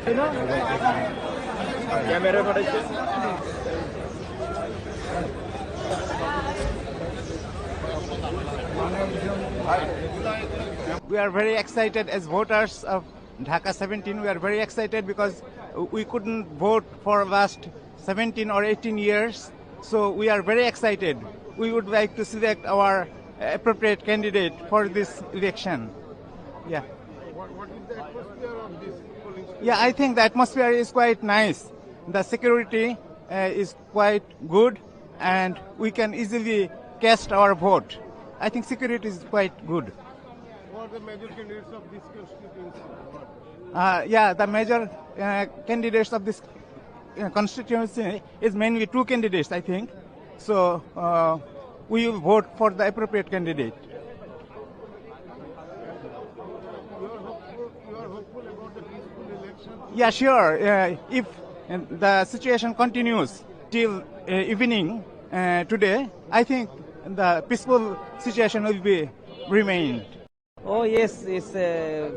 We are very excited as voters of Dhaka 17. We are very excited because we couldn't vote for last 17 or 18 years. So we are very excited. We would like to select our appropriate candidate for this election. Yeah. What is the atmosphere of this polling station? Yeah, I think the atmosphere is quite nice. The security is quite good and we can easily cast our vote. I think security is quite good. Who are the major candidates of this constituency? Yeah, the major candidates of this constituency is mainly two candidates, I think. So we will vote for the appropriate candidate. You are hopeful about the peaceful election? Yeah, sure. If the situation continues till evening today, I think the peaceful situation will be remained. Oh yes, this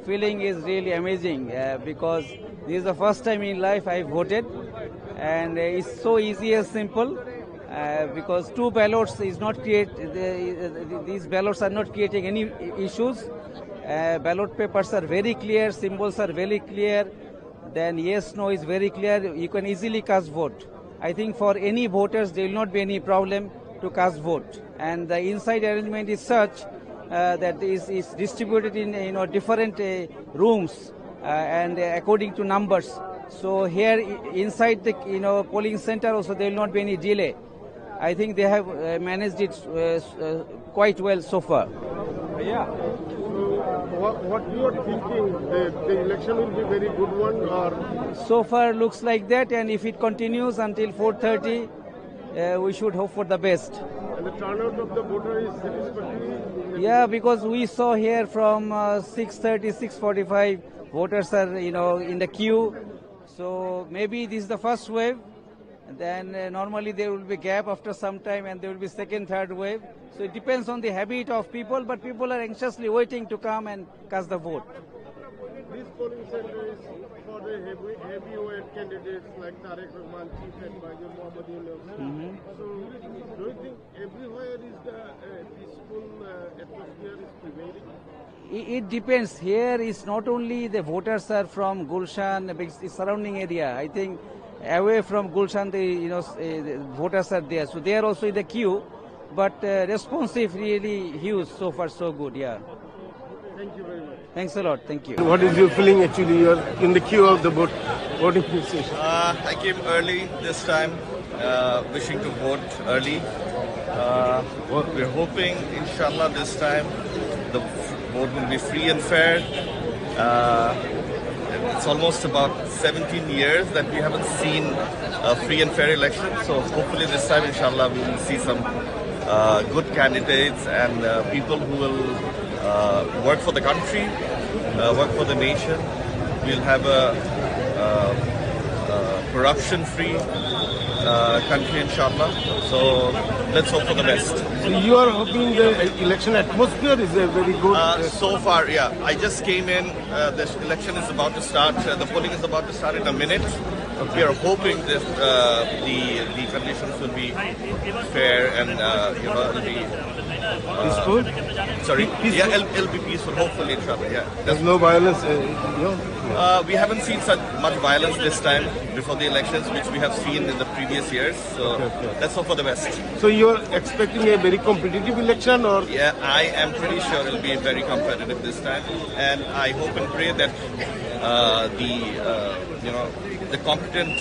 feeling is really amazing because this is the first time in life I voted, and it's so easy and simple because two ballots is not these ballots are not creating any issues. Ballot papers are very clear, symbols are very clear. Then yes, no is very clear. You can easily cast vote. I think for any voters there will not be any problem to cast vote, and the inside arrangement is such that is distributed in different rooms and according to numbers. So here inside the polling center also there will not be any delay. I think they have managed it quite well so far. Yeah. So what you are thinking? The election will be very good one, or? So far looks like that, and if it continues until 4:30, we should hope for the best. And the turnout of the voter is satisfactory? Yeah, because we saw here from 6:30, 6:45, voters are in the queue. So maybe this is the first wave. Then normally there will be gap after some time, and there will be second, third wave. So it depends on the habit of people, but people are anxiously waiting to come and cast the vote. This polling center is for the heavyweight candidates like Tariq Rahman, Chief Advisor Mohammad Yunus. So do you think everywhere is the peaceful atmosphere is prevailing? It depends. Here is not only the voters are from Gulshan, the surrounding area. I think away from Gulshan, the voters are there. So they are also in the queue, but responsive really huge. So far, so good. Yeah. Thank you very much. Thanks a lot. Thank you. What is your feeling actually? You are in the queue of the voting station. I came early this time, wishing to vote early. We're hoping, inshallah, this time the vote will be free and fair. It's almost about 17 years that we haven't seen a free and fair election. So hopefully this time, inshallah, we will see some good candidates and people who will work for the country, work for the nation. We'll have a corruption-free country, inshallah. So let's hope for the best. So you are hoping the election atmosphere is very good? So far, yeah. I just came in. The election is about to start. The polling is about to start in a minute. Okay. We are hoping that the conditions will be fair and it'll be peaceful. Sorry. Peaceful? Yeah, it'll be peaceful. Hopefully, inshallah. Yeah. There's no violence. We haven't seen such much violence this time before the elections, which we have seen in the previous years. So let's hope for the best. So you're expecting a very competitive election, or? Yeah, I am pretty sure it'll be very competitive this time, and I hope and pray that the competent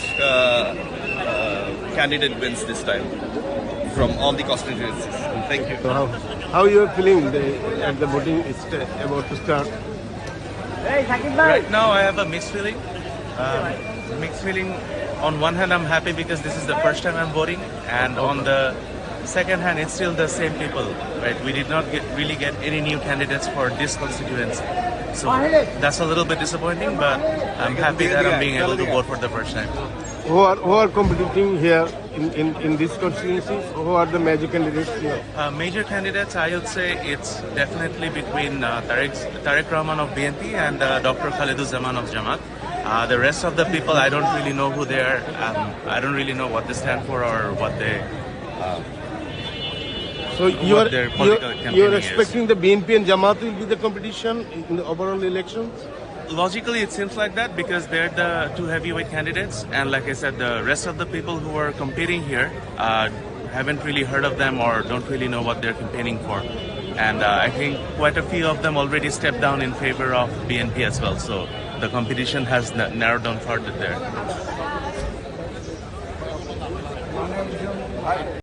candidate wins this time from all the constituencies. Thank you. So how you are feeling at the voting is about to start? Right now I have a mixed feeling. On one hand I'm happy because this is the first time I'm voting, and on the second hand it's still the same people. Right? We did not really get any new candidates for this constituency. So that's a little bit disappointing, but I'm happy that I'm being able to vote for the first time. Who are competing here in this constituency? Who are the major candidates here? Major candidates, I would say it's definitely between Tariq Rahman of BNP and Dr. Khaliduzzaman of Jamaat. The rest of the people, I don't really know who they are. I don't really know what they stand for or what they. So you are their political you're campaigning is. expecting the BNP and Jamaat will be the competition in the overall elections? Logically, it seems like that because they're the two heavyweight candidates, and like I said, the rest of the people who are competing here haven't really heard of them or don't really know what they're campaigning for. And I think quite a few of them already stepped down in favor of BNP as well. So the competition has narrowed down further there.